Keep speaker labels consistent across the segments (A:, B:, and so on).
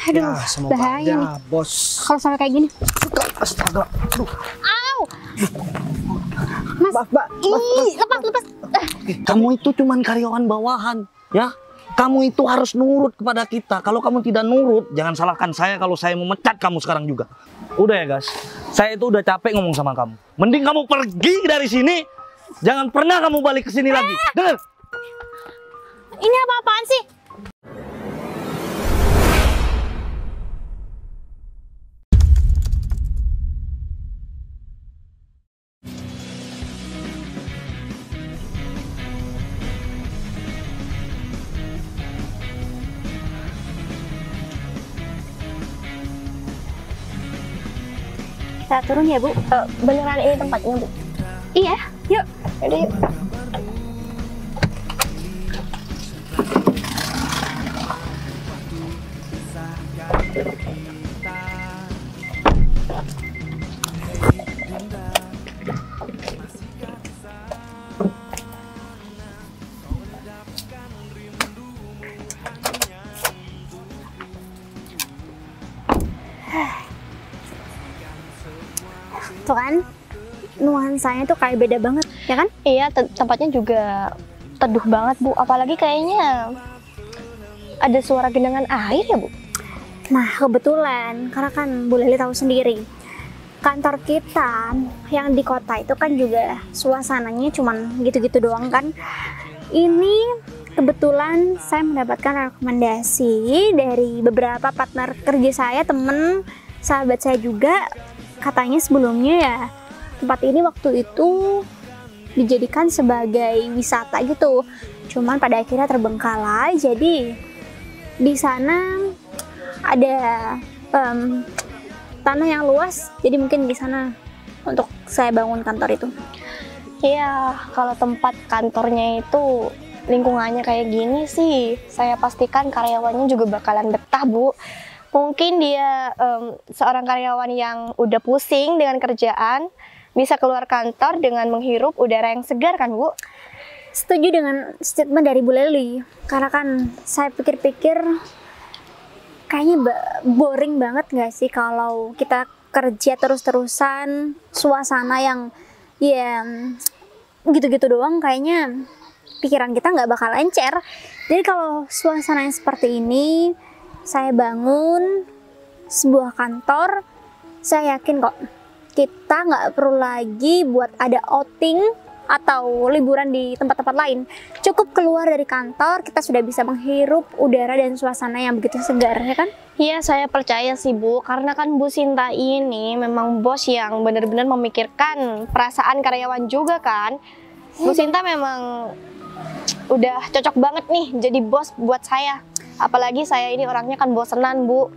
A: Aduh,
B: Ya, semoga
A: bahaya
B: aja,
A: nih.
B: bos.
A: Kalau sampai kayak gini.
B: Astaga. Aduh.
A: Au! Mas,
B: Mbak.
A: lepas.
B: Kamu itu cuman karyawan bawahan, ya. Kamu itu harus nurut kepada kita. Kalau kamu tidak nurut, jangan salahkan saya kalau saya memecat kamu sekarang juga. Udah ya, guys. Saya itu udah capek ngomong sama kamu. Mending kamu pergi dari sini. Jangan pernah kamu balik ke sini lagi. Dengar?
A: Ini apa-apaan sih?
C: Kita turun ya Bu. Beneran ini tempatnya Bu?
A: Iya, yuk.
C: Yaudah yuk.
A: Tuh kan, nuansanya tuh kayak beda banget, ya kan?
C: Iya, tempatnya juga teduh banget Bu. Apalagi kayaknya ada suara genangan air ya Bu.
A: Nah, kebetulan, karena kan Bu Leli tahu sendiri, kantor kita yang di kota itu kan juga suasananya cuman gitu-gitu doang kan. Ini kebetulan saya mendapatkan rekomendasi dari beberapa partner kerja saya, temen, sahabat saya juga. Katanya sebelumnya ya tempat ini waktu itu dijadikan sebagai wisata gitu. Cuman pada akhirnya terbengkalai. Jadi di sana ada tanah yang luas. Jadi mungkin di sana untuk saya bangun kantor itu.
C: Iya, kalau tempat kantornya itu lingkungannya kayak gini sih, saya pastikan karyawannya juga bakalan betah Bu. Mungkin dia seorang karyawan yang udah pusing dengan kerjaan, bisa keluar kantor dengan menghirup udara yang segar kan Bu?
A: Setuju dengan statement dari Bu Leli. Karena kan saya pikir-pikir kayaknya boring banget gak sih kalau kita kerja terus-terusan, suasana yang ya gitu-gitu doang, kayaknya pikiran kita nggak bakal encer. Jadi kalau suasana yang seperti ini, saya bangun sebuah kantor, saya yakin kok kita nggak perlu lagi buat ada outing atau liburan di tempat-tempat lain. Cukup keluar dari kantor, kita sudah bisa menghirup udara dan suasana yang begitu segar, ya kan?
C: Iya, saya percaya sih Bu, karena kan Bu Sinta ini memang bos yang benar-benar memikirkan perasaan karyawan juga kan. Bu Sinta memang udah cocok banget nih jadi bos buat saya. Apalagi saya ini orangnya kan bosenan Bu.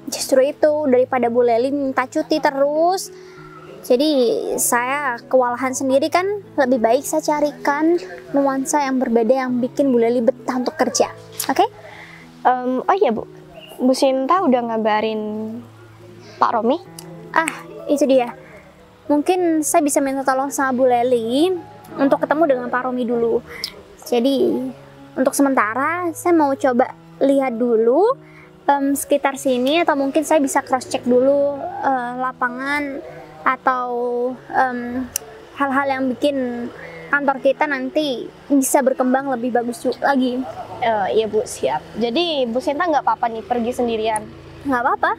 A: Justru itu, daripada Bu Leli minta cuti terus, jadi saya kewalahan sendiri kan, lebih baik saya carikan nuansa yang berbeda yang bikin Bu Leli betah untuk kerja. Oke?
C: Oh iya Bu, Bu Sinta udah ngabarin Pak Romi?
A: Ah, itu dia. Mungkin saya bisa minta tolong sama Bu Leli untuk ketemu dengan Pak Romi dulu. Jadi untuk sementara saya mau coba lihat dulu sekitar sini, atau mungkin saya bisa cross check dulu lapangan atau hal-hal yang bikin kantor kita nanti bisa berkembang lebih bagus lagi.
C: Iya Bu, siap. Jadi Bu Sinta nggak apa-apa nih pergi sendirian?
A: Nggak apa-apa.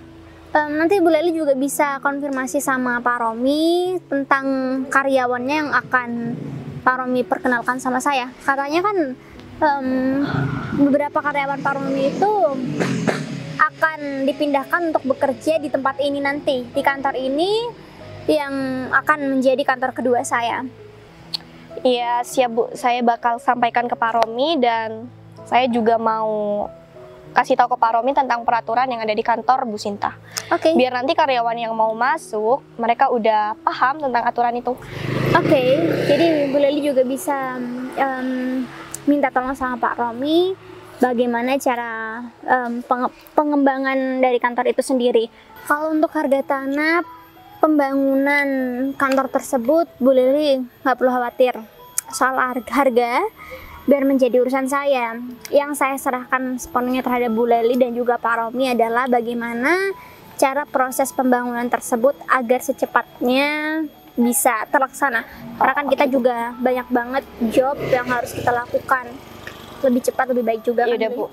A: Nanti Bu Leli juga bisa konfirmasi sama Pak Romi tentang karyawannya yang akan Pak Romi perkenalkan sama saya. Katanya kan beberapa karyawan Pak Romi itu akan dipindahkan untuk bekerja di tempat ini nanti, di kantor ini yang akan menjadi kantor kedua saya.
C: Iya siap Bu, saya bakal sampaikan ke Pak Romi, dan saya juga mau kasih tahu ke Pak Romi tentang peraturan yang ada di kantor Bu Sinta.
A: Oke.
C: Biar nanti karyawan yang mau masuk, mereka udah paham tentang aturan itu.
A: Oke, jadi Bu Leli juga bisa minta tolong sama Pak Romi bagaimana cara pengembangan dari kantor itu sendiri. Kalau untuk harga tanah, pembangunan kantor tersebut, Bu Leli nggak perlu khawatir soal harga. biar menjadi urusan saya. Yang saya serahkan sepenuhnya terhadap Bu Leli dan juga Pak Romi adalah bagaimana cara proses pembangunan tersebut agar secepatnya bisa terlaksana. Karena kan kita juga banyak banget job yang harus kita lakukan. Lebih cepat, lebih baik juga kan.
C: Yaudah Bu,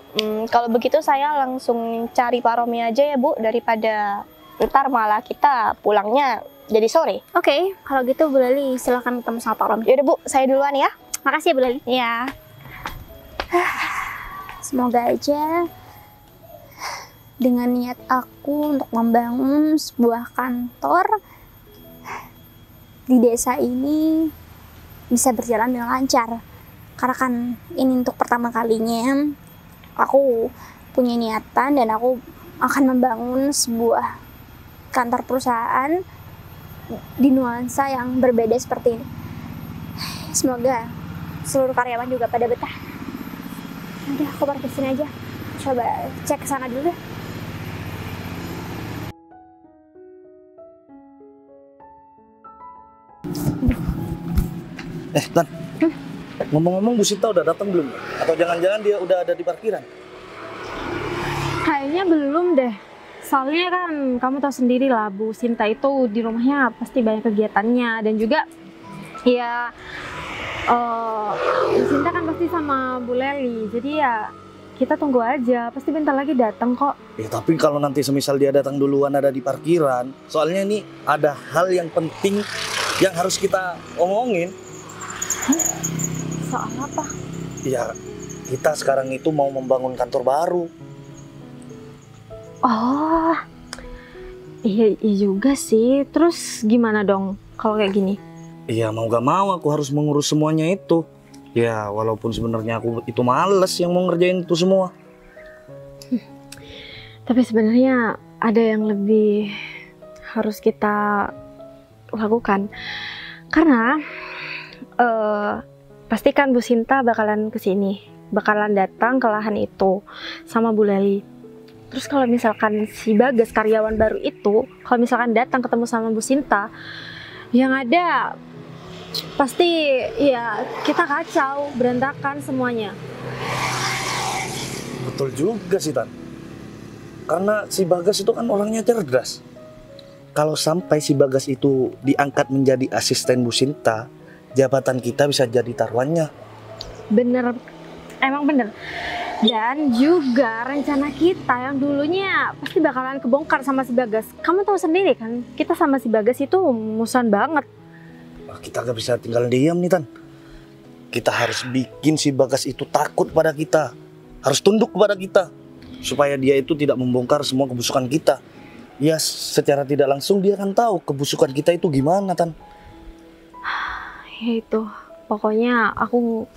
C: kalau begitu saya langsung cari Pak Romi aja ya Bu, daripada ntar malah kita pulangnya jadi sore.
A: Oke, kalau gitu Bu Leli silahkan ketemu sama Pak Romi.
C: Yaudah Bu, saya duluan ya.
A: Makasih ya Bu Leli.
C: Iya.
A: Semoga aja dengan niat aku untuk membangun sebuah kantor di desa ini bisa berjalan dengan lancar. Karena kan ini untuk pertama kalinya aku punya niatan dan aku akan membangun sebuah kantor perusahaan di nuansa yang berbeda seperti ini. Semoga seluruh karyawan juga pada betah. Udah, aku parkir sini aja. Coba cek ke sana dulu deh.
B: Tan, ngomong-ngomong Bu Sinta udah datang belum? Atau jangan-jangan dia udah ada di parkiran?
D: Kayaknya belum deh. Soalnya kan kamu tahu sendiri lah, Bu Sinta itu di rumahnya pasti banyak kegiatannya, dan juga ya Bu Sinta kan pasti sama Bu Leli. Jadi ya kita tunggu aja, pasti bentar lagi datang kok.
B: Ya tapi kalau nanti semisal dia datang duluan ada di parkiran, soalnya ini ada hal yang penting yang harus kita omongin.
D: Soal apa?
B: Ya, kita sekarang itu mau membangun kantor baru.
D: Oh, iya juga sih. Terus gimana dong kalau kayak gini?
B: Iya, mau gak mau aku harus mengurus semuanya itu. Ya, walaupun sebenarnya aku itu males yang mau ngerjain itu semua.
D: Tapi sebenarnya ada yang lebih harus kita lakukan. Karena pastikan Bu Sinta bakalan kesini, bakalan datang ke lahan itu sama Bu Leli. Terus kalau misalkan si Bagas karyawan baru itu, kalau misalkan datang ketemu sama Bu Sinta, yang ada pasti ya kita kacau, berantakan semuanya.
B: Betul juga sih, Tan. Karena si Bagas itu kan orangnya cerdas. Kalau sampai si Bagas itu diangkat menjadi asisten Bu Sinta, jabatan kita bisa jadi taruhannya.
D: Bener, emang bener. Dan juga rencana kita yang dulunya pasti bakalan kebongkar sama si Bagas. Kamu tahu sendiri kan, kita sama si Bagas itu musuhan banget.
B: Nah, kita gak bisa tinggal diam nih, Tan. Kita harus bikin si Bagas itu takut pada kita. Harus tunduk kepada kita. Supaya dia itu tidak membongkar semua kebusukan kita. Ya, secara tidak langsung dia akan tahu kebusukan kita itu gimana, Tan.
D: Ya itu, pokoknya aku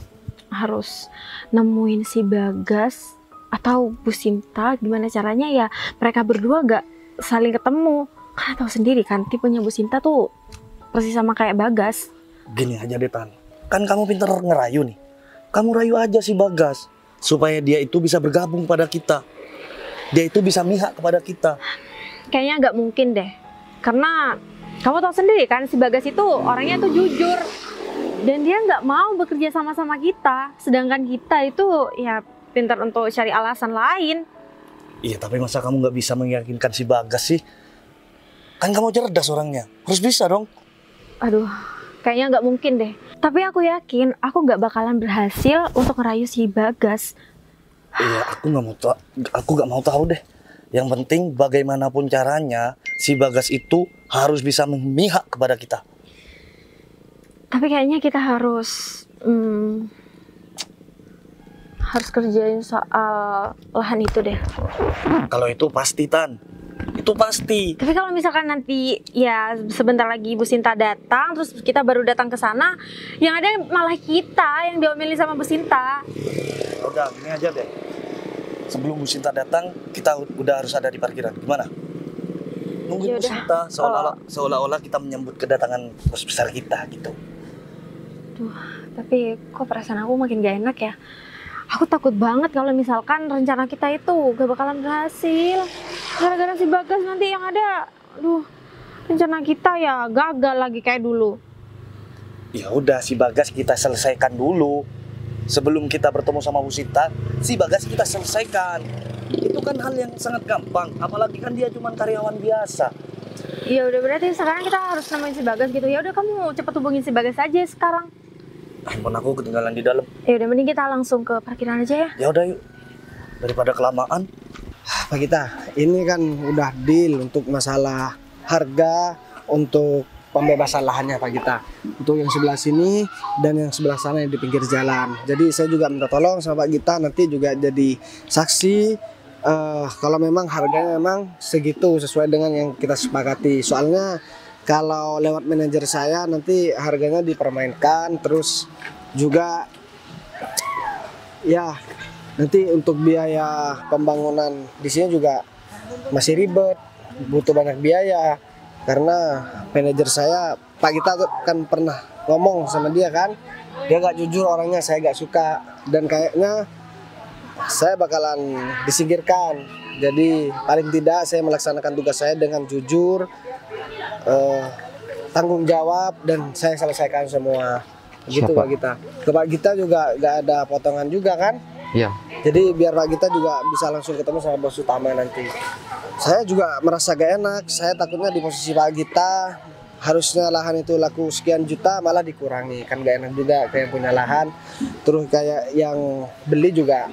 D: harus nemuin si Bagas atau Bu Sinta, gimana caranya ya mereka berdua gak saling ketemu. Karena tahu sendiri kan tipenya Bu Sinta tuh persis sama kayak Bagas.
B: Gini aja deh, Tan. Kan kamu pinter ngerayu nih. Kamu rayu aja si Bagas supaya dia itu bisa bergabung pada kita. Dia itu bisa mihak kepada kita.
D: Kayaknya gak mungkin deh. Karena kamu tahu sendiri kan si Bagas itu orangnya tuh jujur. Dan dia nggak mau bekerja sama-sama kita, sedangkan kita itu ya pintar untuk cari alasan lain.
B: Iya, tapi masa kamu nggak bisa meyakinkan si Bagas sih? Kan kamu cerdas orangnya, harus bisa dong.
D: Aduh, kayaknya nggak mungkin deh. Tapi aku yakin aku nggak bakalan berhasil untuk ngerayu si Bagas.
B: Iya, aku nggak mau tahu deh. Yang penting bagaimanapun caranya, si Bagas itu harus bisa memihak kepada kita.
D: Tapi kayaknya kita harus kerjain soal lahan itu deh.
B: Kalau itu pasti, Tan. Itu pasti.
D: Tapi kalau misalkan nanti ya sebentar lagi Bu Sinta datang, terus kita baru datang ke sana, yang ada malah kita yang diomelin sama Bu Sinta.
B: Udah, gini aja deh. Sebelum Bu Sinta datang, kita udah harus ada di parkiran. Gimana? Nungguin Bu Sinta, seolah-olah kita menyambut kedatangan bos besar kita gitu.
D: Duh, tapi kok perasaan aku makin gak enak ya. Aku takut banget kalau misalkan rencana kita itu gak bakalan berhasil. Gara-gara si Bagas nanti yang ada, aduh, rencana kita ya gagal lagi kayak dulu.
B: Ya udah, si Bagas kita selesaikan dulu. sebelum kita bertemu sama Bu Sinta, si Bagas kita selesaikan. Itu kan hal yang sangat gampang, apalagi kan dia cuma karyawan biasa.
D: Ya udah, berarti sekarang kita harus nemuin si Bagas gitu. Ya udah, kamu cepet hubungin si Bagas aja sekarang.
B: Handphone aku ketinggalan di dalam.
D: Ya udah, mending kita langsung ke parkiran aja ya.
B: Ya udah yuk, daripada kelamaan.
E: Pak Gita, ini kan udah deal untuk masalah harga untuk pembebasan lahannya Pak Gita. Untuk yang sebelah sini dan yang sebelah sana yang di pinggir jalan. Jadi saya juga minta tolong sama Pak Gita nanti juga jadi saksi kalau memang harganya memang segitu sesuai dengan yang kita sepakati. Soalnya kalau lewat manajer saya nanti harganya dipermainkan, terus juga ya nanti untuk biaya pembangunan di sini juga masih ribet, butuh banyak biaya. Karena manajer saya, Pak Gita kan pernah ngomong sama dia kan, dia gak jujur orangnya, saya gak suka. Dan kayaknya saya bakalan disingkirkan. Jadi paling tidak saya melaksanakan tugas saya dengan jujur, tanggung jawab, dan saya selesaikan semua. Gitu Pak Gita. Ke Pak Gita juga gak ada potongan juga kan?
F: Iya.
E: Jadi biar Pak Gita juga bisa langsung ketemu sama bos utama nanti. Saya juga merasa gak enak. Saya takutnya di posisi Pak Gita, harusnya lahan itu laku sekian juta malah dikurangi. Kan gak enak juga kayak punya lahan, terus kayak yang beli juga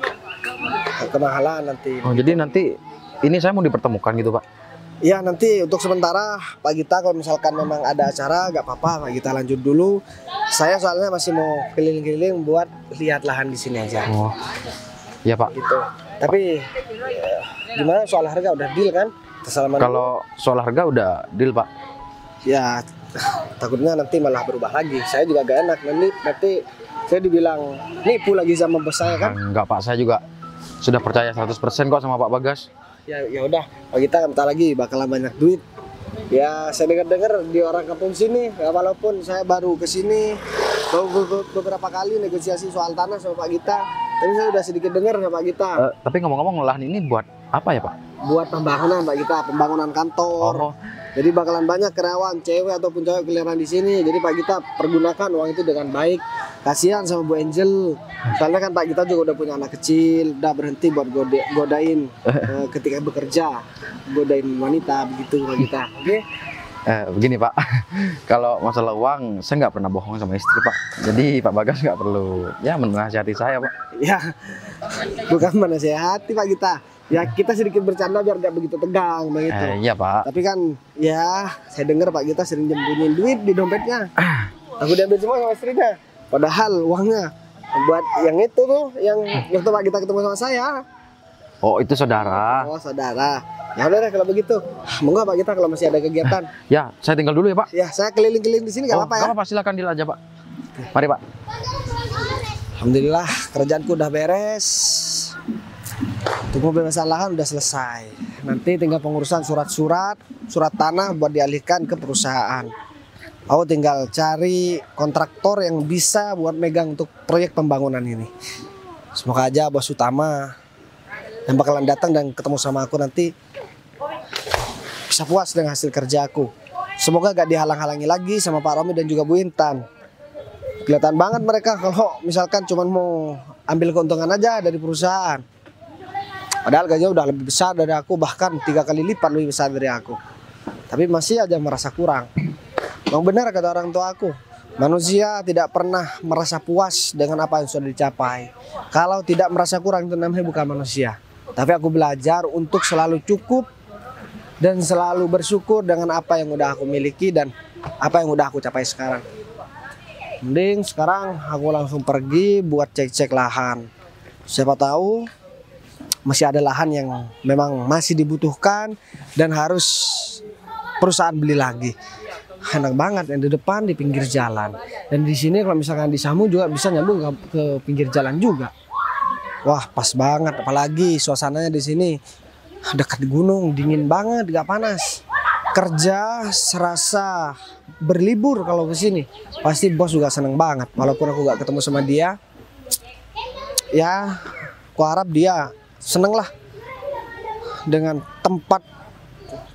E: kemahalan nanti.
F: Oh, jadi nanti ini saya mau dipertemukan gitu Pak?
E: Ya nanti untuk sementara Pak Gita kalau misalkan memang ada acara gak apa-apa Pak Gita lanjut dulu. Saya soalnya masih mau keliling-keliling buat lihat lahan di sini aja.
F: Oh, iya Pak.
E: Gitu. Tapi gimana soal harga udah deal kan?
F: Kalau soal harga udah deal Pak.
E: Ya takutnya nanti malah berubah lagi. Saya juga gak enak nanti saya dibilang nipu lagi sama bos saya kan?
F: Enggak Pak, saya juga sudah percaya 100% kok sama Pak Bagas.
E: Ya udah, Pak Gita bentar lagi bakalan banyak duit. Ya saya dengar-dengar di orang kampung sini, ya, walaupun saya baru ke sini beberapa kali negosiasi soal tanah sama Pak Gita, tapi saya udah sedikit dengar sama Pak Gita.
F: Tapi ngomong-ngomong, lahan ini buat apa ya Pak?
E: Buat pembangunan Pak Gita, pembangunan kantor.
F: Oh.
E: Jadi bakalan banyak karyawan cewek ataupun cowok keliaran di sini. Jadi Pak Gita pergunakan uang itu dengan baik. Kasihan sama Bu Angel. Soalnya kan Pak Gita juga udah punya anak kecil, udah berhenti buat godain ketika bekerja, godain wanita begitu Pak Gita. Oke?
F: Begini Pak, kalau masalah uang saya nggak pernah bohong sama istri Pak. Jadi Pak Bagas nggak perlu ya menasihati saya Pak.
E: Ya, bukan menasihati Pak Gita. Ya kita sedikit bercanda biar nggak begitu tegang begitu.
F: Iya Pak.
E: Tapi kan ya saya dengar Pak Gita sering nyembunyiin duit di dompetnya. Aku diambil semua sama istrinya. Padahal uangnya buat yang itu tuh, yang waktu Pak Gita ketemu sama saya.
F: Oh itu saudara.
E: Oh saudara. Ya udah deh kalau begitu. Monggo Pak Gita kalau masih ada kegiatan.
F: Ya saya tinggal dulu ya Pak.
E: Ya saya keliling-keliling di sini nggak apa-apa ya.
F: Nggak apa-apa, silakan deal aja Pak. Mari Pak.
E: Alhamdulillah kerjaanku udah beres. Untuk pembebasan lahan udah selesai. Nanti tinggal pengurusan surat tanah buat dialihkan ke perusahaan. Aku tinggal cari kontraktor yang bisa buat megang untuk proyek pembangunan ini. Semoga aja bos utama yang bakalan datang dan ketemu sama aku nanti bisa puas dengan hasil kerja aku. Semoga gak dihalang-halangi lagi sama Pak Romi dan juga Bu Intan. Kelihatan banget mereka kalau misalkan cuma mau ambil keuntungan aja dari perusahaan. Padahal gajinya udah lebih besar dari aku, bahkan 3 kali lipat lebih besar dari aku. Tapi masih aja merasa kurang. Memang benar kata orang tua aku, manusia tidak pernah merasa puas dengan apa yang sudah dicapai. Kalau tidak merasa kurang itu namanya bukan manusia. Tapi aku belajar untuk selalu cukup dan selalu bersyukur dengan apa yang udah aku miliki dan apa yang udah aku capai sekarang. Mending sekarang aku langsung pergi buat cek-cek lahan. Siapa tahu masih ada lahan yang memang masih dibutuhkan dan harus perusahaan beli lagi. Enak banget yang di depan di pinggir jalan. Dan di sini kalau misalkan di Samu juga bisa nyambung ke pinggir jalan juga. Wah, pas banget apalagi suasananya di sini dekat gunung, dingin banget, gak panas. Kerja serasa berlibur kalau ke sini. Pasti bos juga seneng banget. Walaupun aku gak ketemu sama dia, ya aku harap dia seneng lah dengan tempat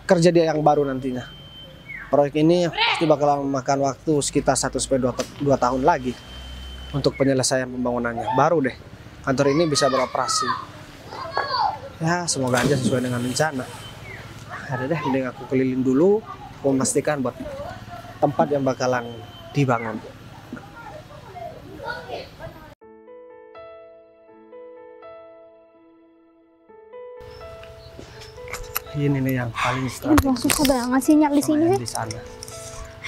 E: kerja dia yang baru nantinya. Proyek ini pasti bakal memakan waktu sekitar 1-2 tahun lagi. untuk penyelesaian pembangunannya. Baru deh kantor ini bisa beroperasi. Ya semoga aja sesuai dengan rencana. Ada deh, mending aku keliling dulu, aku memastikan buat tempat yang bakalan dibangun. Ini nih yang paling strategis.
A: Susah banget sih nyari di sini
E: Sama yang
A: sih.
E: di sana.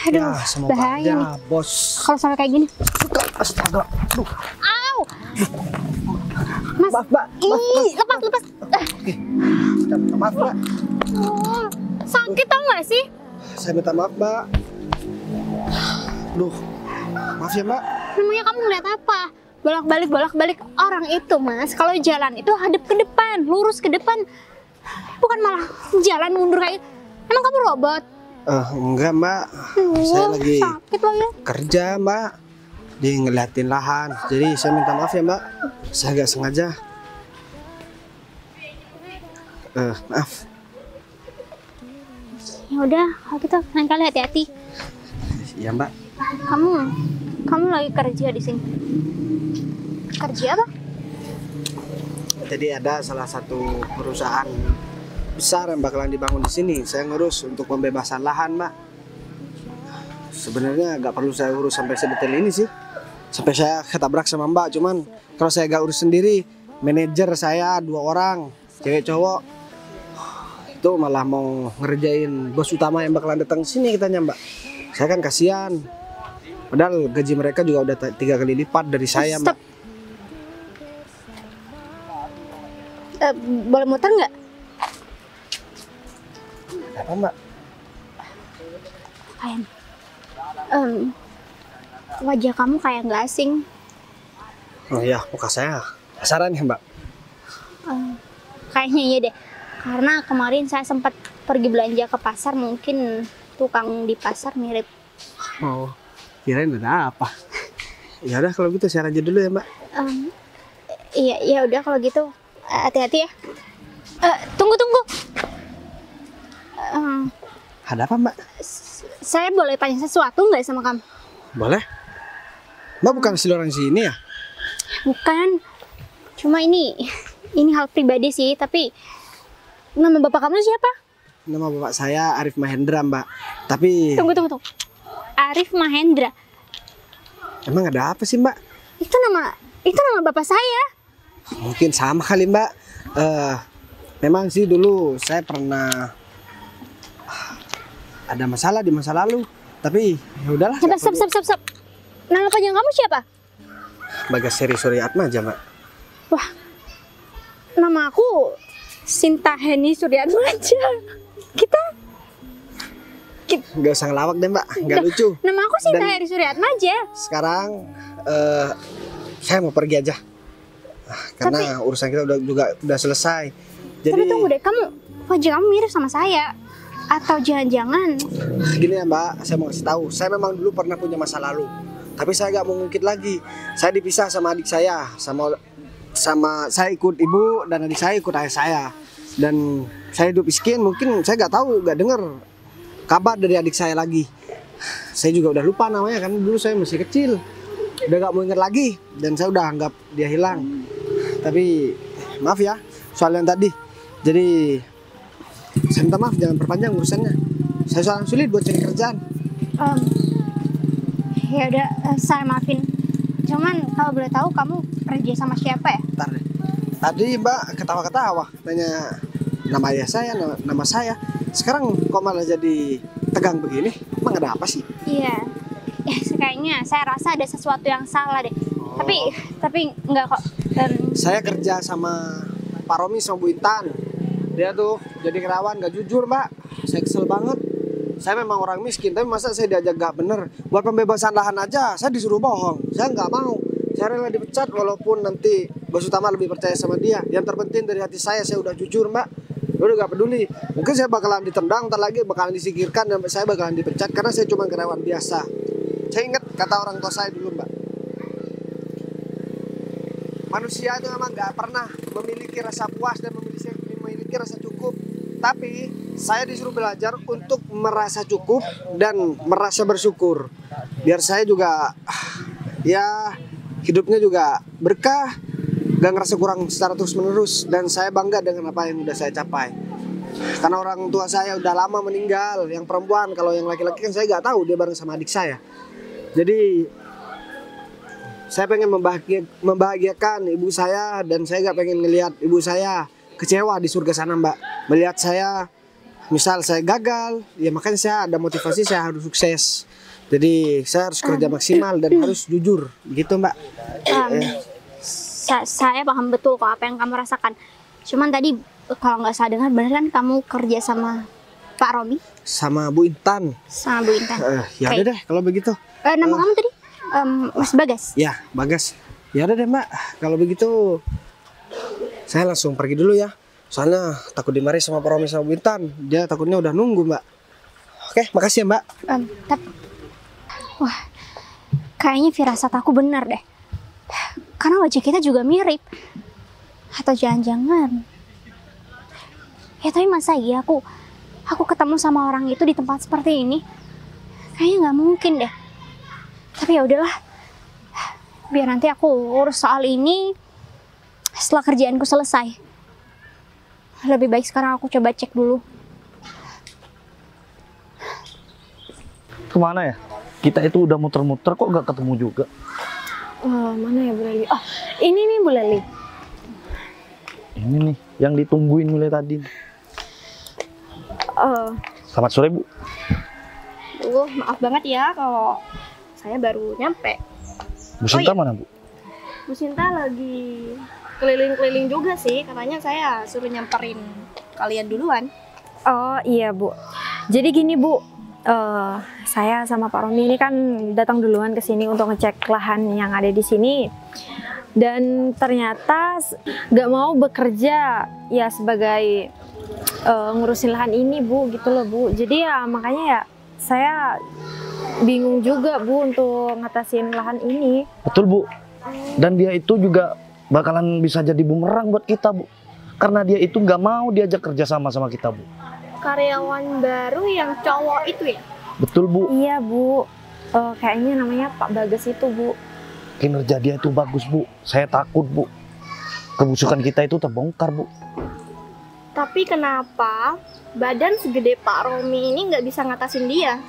A: Aduh,
E: Ya, semoga
A: bahaya
E: aja,
A: nih.
E: bos.
A: Kalau sampai kayak gini.
E: Astaga. Aduh.
A: Au! Mas,
E: Maaf, Mbak.
A: ih, lepas.
E: Oke. Maaf, Mbak.
A: Oh, sakit tau gak sih?
E: Saya minta maaf, Mbak. Duh. Maaf ya, Mbak.
A: Namanya kamu ngeliat apa? Bolak-balik orang itu, Mas. Kalau jalan itu hadap ke depan, lurus ke depan. Bukan malah jalan mundur kayak. Emang kamu robot?
E: Enggak, Mbak. Saya lagi
A: sakit loh ya.
E: kerja, Mbak. Dia ngeliatin lahan. Jadi saya minta maaf ya, Mbak. Saya nggak sengaja. Maaf.
A: Ya udah, kalau gitu lain kali hati-hati.
E: Iya, Mbak.
A: Kamu lagi kerja di sini. Kerja apa?
E: Jadi ada salah satu perusahaan besar yang bakalan dibangun di sini. Saya ngurus untuk pembebasan lahan, Mbak. Sebenarnya nggak perlu saya urus sampai sedetail ini sih. Sampai saya ketabrak sama Mbak. Cuman kalau saya nggak urus sendiri, manajer saya 2 orang, cewek cowok, itu malah mau ngerjain bos utama yang bakalan datang sini katanya, Mbak. Saya kan kasihan. Padahal gaji mereka juga udah 3 kali lipat dari saya, Mbak.
A: Stop. Boleh muter nggak?
E: Apa, Mbak?
A: Kayak wajah kamu kayak nggak asing.
E: Oh iya, muka saya pasaran ya, Mbak.
A: Kayaknya iya deh. Karena kemarin saya sempat pergi belanja ke pasar, mungkin tukang di pasar mirip.
E: Oh, kirain ada apa? Ya udah kalau gitu saya lanjut dulu ya, Mbak.
A: Iya, ya udah kalau gitu hati-hati ya. Tunggu.
E: Ada apa, Mbak?
A: Saya boleh tanya sesuatu nggak sama kamu?
E: Boleh? Mbak bukan asli orang sini ya?
A: Bukan. Cuma ini hal pribadi sih, tapi nama bapak kamu siapa?
E: Nama bapak saya Arif Mahendra, Mbak. Tapi
A: Tunggu. Arif Mahendra.
E: emang ada apa sih, Mbak?
A: Itu nama bapak saya.
E: Mungkin sama kali, Mbak. Memang sih dulu saya pernah ada masalah di masa lalu. Tapi ya udahlah.
A: Stop. Nama panjang kamu siapa?
E: Bagasri Suryatma aja, Mbak.
A: Wah, nama aku Sinta Heni Suryatma aja. Kita
E: Nggak usah ngelawak deh, Mbak. Nggak lucu.
A: Nama aku Sinta
E: Dan-
A: Heni Suryatma aja.
E: Sekarang saya mau pergi aja. Karena urusan kita udah selesai. Jadi
A: Tapi tunggu deh, wajah kamu mirip sama saya. Atau jangan-jangan
E: gini ya, Mbak, saya mau kasih tahu. Saya memang dulu pernah punya masa lalu. Tapi saya nggak mau ngungkit lagi. Saya dipisah sama adik saya, sama saya ikut ibu dan adik saya ikut ayah saya. Dan saya hidup miskin, mungkin saya nggak dengar kabar dari adik saya lagi. Saya juga udah lupa namanya kan dulu saya masih kecil. Udah nggak mau ingat lagi dan saya udah anggap dia hilang. Tapi maaf ya soal yang tadi. Jadi saya minta maaf, jangan perpanjang urusannya. Saya seorang sulit buat cari kerjaan.
A: ya udah, saya maafin. Cuman kalau boleh tahu kamu kerja sama siapa ya?
E: Ntar deh. Tadi Mbak ketawa-ketawa nanya nama ayah saya, nama saya. Sekarang kok malah jadi tegang begini? Emang ada apa sih?
A: Iya. Ya, kayaknya saya rasa ada sesuatu yang salah deh. Tapi enggak kok.
E: Saya kerja sama Pak Romi sama Bu Intan. Dia tuh jadi kerawan gak jujur, Mbak. Saya kesel banget. Saya memang orang miskin, tapi masa saya diajak gak bener. Buat pembebasan lahan aja, saya disuruh bohong. Saya nggak mau. Saya rela dipecat walaupun nanti bos utama lebih percaya sama dia. Yang terpenting dari hati saya udah jujur, Mbak. Udah gak peduli. Mungkin saya bakalan ditendang, ntar lagi bakalan disingkirkan, dan saya bakalan dipecat karena saya cuma karyawan biasa. Saya ingat kata orang tua saya dulu, Mbak. Manusia itu memang gak pernah memiliki rasa puas dan memiliki rasa cukup. Tapi saya disuruh belajar untuk merasa cukup dan merasa bersyukur. Biar saya juga ya hidupnya juga berkah, gak ngerasa kurang secara terus menerus, dan saya bangga dengan apa yang udah saya capai. Karena orang tua saya udah lama meninggal, yang perempuan. Kalau yang laki-laki kan saya nggak tahu, dia bareng sama adik saya. Jadi saya pengen membahagiakan ibu saya, dan saya nggak pengen ngelihat ibu saya kecewa di surga sana, Mbak. Melihat saya, misal saya gagal, ya makanya saya ada motivasi, saya harus sukses. Jadi saya harus kerja maksimal dan harus jujur, gitu Mbak.
A: Saya paham betul kok apa yang kamu rasakan. Cuman tadi kalau nggak salah dengar, bener kan kamu kerja sama Pak Romi?
E: Sama Bu Intan.
A: Sama Bu Intan.
E: Ya
A: Oke.
E: udah deh kalau begitu.
A: Nama kamu tadi? Mas Bagas?
E: Ya, Bagas. Ya udah deh Mbak, kalau begitu saya langsung pergi dulu ya. Soalnya takut dimarahi sama Pak Romi sama Bu Intan. Dia takutnya udah nunggu Mbak. Oke, makasih ya Mbak.
A: Wah, kayaknya firasat aku benar deh. Karena wajah kita juga mirip. Atau jangan-jangan. Ya tapi masa iya aku ketemu sama orang itu di tempat seperti ini? Kayaknya nggak mungkin deh. Tapi ya udahlah. Biar nanti aku urus soal ini setelah kerjaanku selesai. Lebih baik sekarang aku coba cek dulu.
B: Kemana ya? Kita itu udah muter-muter kok nggak ketemu juga.
D: Mana ya Bu Leli? Oh, ini nih Bu Leli.
B: Ini nih yang ditungguin mulai tadi. Selamat sore Bu.
C: Maaf banget ya kalau saya baru nyampe.
B: Bu Sinta mana Bu?
C: Bu Sinta lagi keliling-keliling juga sih, katanya saya suruh nyamperin kalian duluan.
D: Oh iya Bu. Jadi gini Bu, saya sama Pak Romi ini kan datang duluan ke sini untuk ngecek lahan yang ada di sini. Dan ternyata nggak mau bekerja ya sebagai ngurusin lahan ini Bu, gitu loh Bu. Jadi ya makanya ya saya bingung juga Bu untuk ngatasin lahan ini.
B: Betul Bu. Dan dia itu juga bakalan bisa jadi bumerang buat kita Bu. Karena dia itu nggak mau diajak kerja sama kita Bu.
C: Karyawan baru yang cowok itu ya?
B: Betul Bu.
D: Iya Bu, kayaknya namanya Pak Bagas itu Bu.
B: Kinerja dia itu bagus Bu. Saya takut Bu, kebusukan kita itu terbongkar Bu.
C: Tapi kenapa badan segede Pak Romi ini nggak bisa ngatasin dia?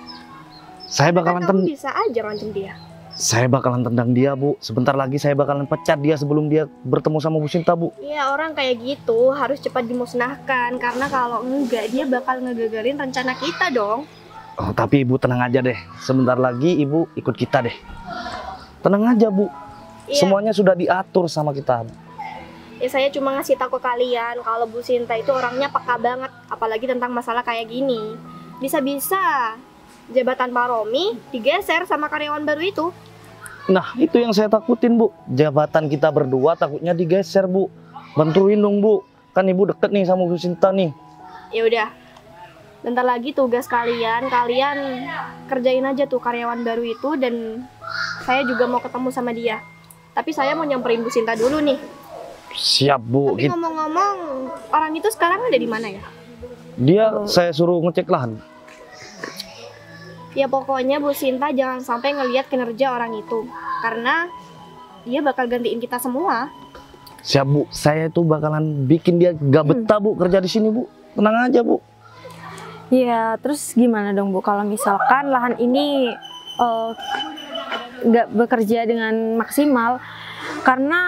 B: Saya bakalan
C: Kamu bisa aja ngancem dia.
B: Saya bakalan tendang dia Bu. Sebentar lagi saya bakalan pecat dia sebelum dia bertemu sama Bu Sinta Bu.
C: Iya, orang kayak gitu harus cepat dimusnahkan, karena kalau enggak dia bakal ngegagalin rencana kita dong.
B: Oh, tapi Ibu tenang aja deh. Sebentar lagi Ibu ikut kita deh. Tenang aja Bu.
C: Iya.
B: Semuanya sudah diatur sama kita.
C: Ya saya cuma ngasih tahu ke kalian kalau Bu Sinta itu orangnya peka banget, apalagi tentang masalah kayak gini. Bisa-bisa jabatan Pak Romi digeser sama karyawan baru itu.
B: Nah, itu yang saya takutin Bu. Jabatan kita berdua takutnya digeser Bu. Bantuin dong Bu. Kan Ibu deket nih sama Bu Sinta nih.
C: Ya udah. Bentar lagi tugas kalian kerjain aja tuh karyawan baru itu, dan saya juga mau ketemu sama dia. Tapi saya mau nyamperin Bu Sinta dulu nih.
B: Siap Bu.
C: Tapi ngomong-ngomong, orang itu sekarang ada di mana ya?
B: Dia saya suruh ngecek lahan.
C: Ya pokoknya Bu Sinta jangan sampai ngelihat kinerja orang itu, karena dia bakal gantiin kita semua.
B: Siap Bu. Saya itu bakalan bikin dia gak betah Bu kerja di sini Bu. Tenang aja Bu.
D: Ya, terus gimana dong Bu kalau misalkan lahan ini nggak bekerja dengan maksimal? Karena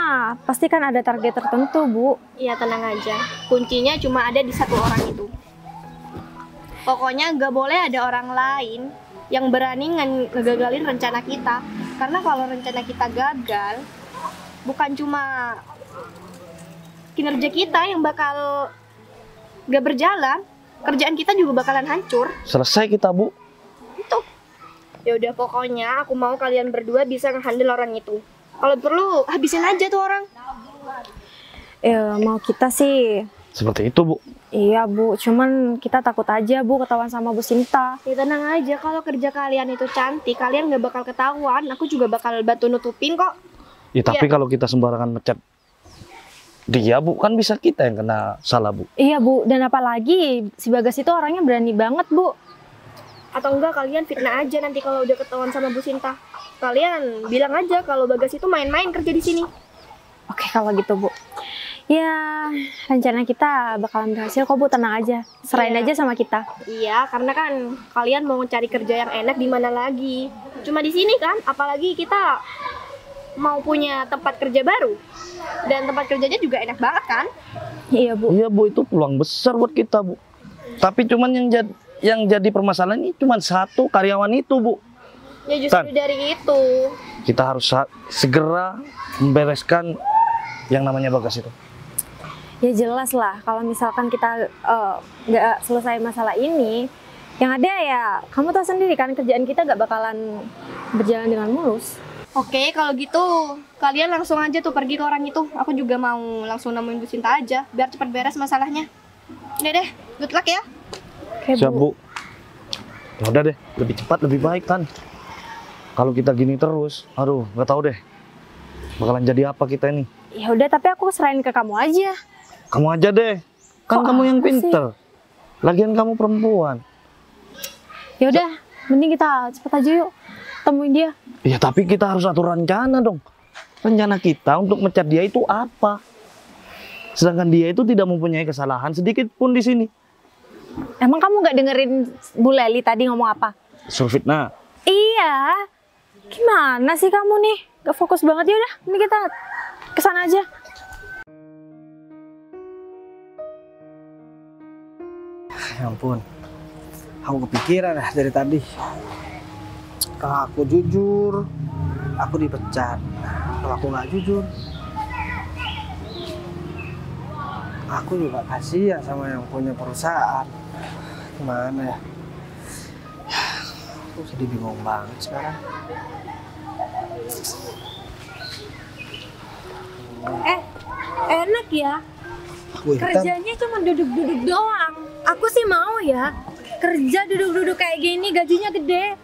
D: pasti kan ada target tertentu Bu.
C: Iya, tenang aja. Kuncinya cuma ada di satu orang itu. Pokoknya nggak boleh ada orang lain yang berani ngegagalin rencana kita. Karena kalau rencana kita gagal, bukan cuma kinerja kita yang bakal gak berjalan, kerjaan kita juga bakalan hancur.
B: Selesai kita Bu.
C: Itu. Ya udah, pokoknya aku mau kalian berdua bisa ngehandle orang itu. Kalau perlu habisin aja tuh orang.
D: Ya, mau kita sih
B: Seperti itu Bu.
D: iya Bu, cuman kita takut aja Bu ketahuan sama Bu Sinta.
C: Ya tenang aja, kalau kerja kalian itu cantik, kalian gak bakal ketahuan. Aku juga bakal bantu nutupin kok.
B: Ya tapi kalau kita sembarangan ngecat dia Bu, kan bisa kita yang kena salah Bu.
D: Iya Bu, dan apalagi si Bagas itu orangnya berani banget Bu.
C: Atau enggak kalian fitnah aja nanti kalau udah ketahuan sama Bu Sinta. Kalian bilang aja kalau Bagas itu main-main kerja di sini.
D: Oke, kalau gitu Bu. Ya, rencana kita bakalan berhasil kok Bu, tenang aja. Serahin
C: Iya.
D: aja sama kita.
C: Iya, karena kan kalian mau cari kerja yang enak di mana lagi? Cuma di sini kan, apalagi kita mau punya tempat kerja baru. Dan tempat kerjanya juga enak banget kan?
D: Iya Bu.
B: Iya Bu, itu peluang besar buat kita Bu. Tapi cuman yang jadi permasalahan ini cuman satu karyawan itu Bu.
C: Ya justru
B: Tan.
C: dari itu.
B: Kita harus segera membereskan yang namanya Bagas itu.
D: Ya jelas lah, kalau misalkan kita nggak selesai masalah ini, yang ada ya kamu tahu sendiri kan kerjaan kita nggak bakalan berjalan dengan mulus.
C: Oke, kalau gitu kalian langsung aja tuh pergi ke orang itu. Aku juga mau langsung nemuin Bu Sinta aja, biar cepat beres masalahnya. Udah deh, good luck ya.
D: Oke,
B: Siap Bu. Ya udah deh, lebih cepat lebih baik kan. Kalau kita gini terus, aduh nggak tahu deh bakalan jadi apa kita ini.
D: Ya udah, tapi aku serahin ke kamu aja.
B: Kamu aja deh, kan
D: Kok
B: kamu yang
D: apa sih?
B: pinter. Lagian kamu perempuan.
D: Ya udah, mending kita cepet aja yuk temuin dia.
B: Ya tapi kita harus atur rencana dong. Rencana kita untuk mencat dia itu apa? Sedangkan dia itu tidak mempunyai kesalahan sedikit pun di sini.
D: Emang kamu nggak dengerin Bu Leli tadi ngomong apa?
B: Suruh fitnah.
D: Iya. Gimana sih kamu nih? Gak fokus banget. Ya udah, ini kita kesana aja.
E: Ya ampun, aku kepikiran dari tadi. Kalau aku jujur, aku dipecat. Kalau aku nggak jujur, aku juga kasihan sama yang punya perusahaan. Gimana ya? Aku jadi bingung banget sekarang.
A: Enak ya,
E: Aku hitam.
A: kerjanya cuma duduk-duduk doang. Aku sih mau ya, kerja duduk-duduk kayak gini, gajinya gede.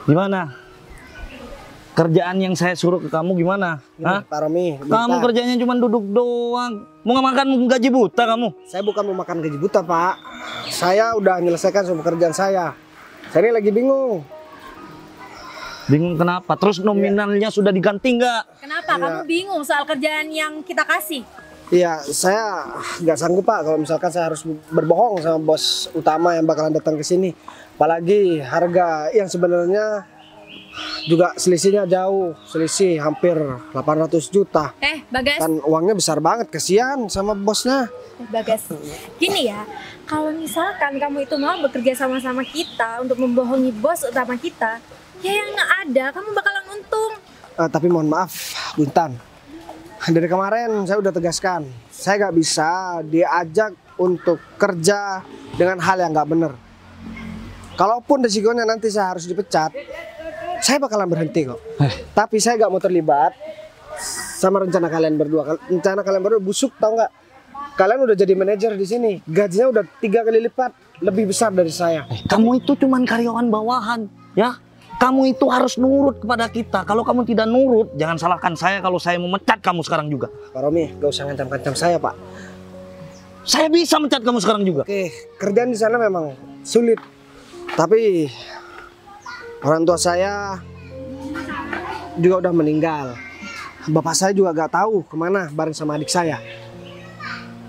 B: Gimana? Kerjaan yang saya suruh ke kamu gimana?
E: Gini,
B: Hah?
E: Pak Romi,
B: Kamu
E: bentar.
B: kerjanya cuma duduk doang. Mau nggak makan gaji buta kamu?
E: Saya bukan mau makan gaji buta, Pak. Saya udah menyelesaikan semua pekerjaan saya. Saya ini lagi bingung.
B: Bingung kenapa? Terus nominalnya sudah diganti nggak?
A: Kenapa? Kamu bingung soal kerjaan yang kita kasih?
E: Iya, saya nggak sanggup Pak kalau misalkan saya harus berbohong sama bos utama yang bakalan datang ke sini. Apalagi harga yang sebenarnya juga selisihnya jauh, selisih hampir 800 juta.
A: Bagas,
E: Kan uangnya besar banget, kesian sama bosnya.
A: Bagas. Gini ya, kalau misalkan kamu itu mau bekerja sama-sama kita untuk membohongi bos utama kita, ya yang ada kamu bakalan untung.
E: Tapi mohon maaf, Bu Intan. Dari kemarin saya udah tegaskan, saya nggak bisa diajak untuk kerja dengan hal yang nggak bener. Kalaupun resikonya nanti saya harus dipecat, saya bakalan berhenti kok. Tapi saya nggak mau terlibat sama rencana kalian berdua. Rencana kalian berdua busuk, tau nggak? Kalian udah jadi manajer di sini, gajinya udah 3 kali lipat lebih besar dari saya.
B: Kamu itu cuman karyawan bawahan, ya. Kamu itu harus nurut kepada kita. Kalau kamu tidak nurut, jangan salahkan saya kalau saya memecat kamu sekarang juga.
E: Pak Romi, gak usah ngancam-ngancam saya Pak.
B: Saya bisa mecat kamu sekarang juga.
E: Oke, kerjaan di sana memang sulit. Tapi orang tua saya juga udah meninggal. Bapak saya juga gak tahu kemana bareng sama adik saya.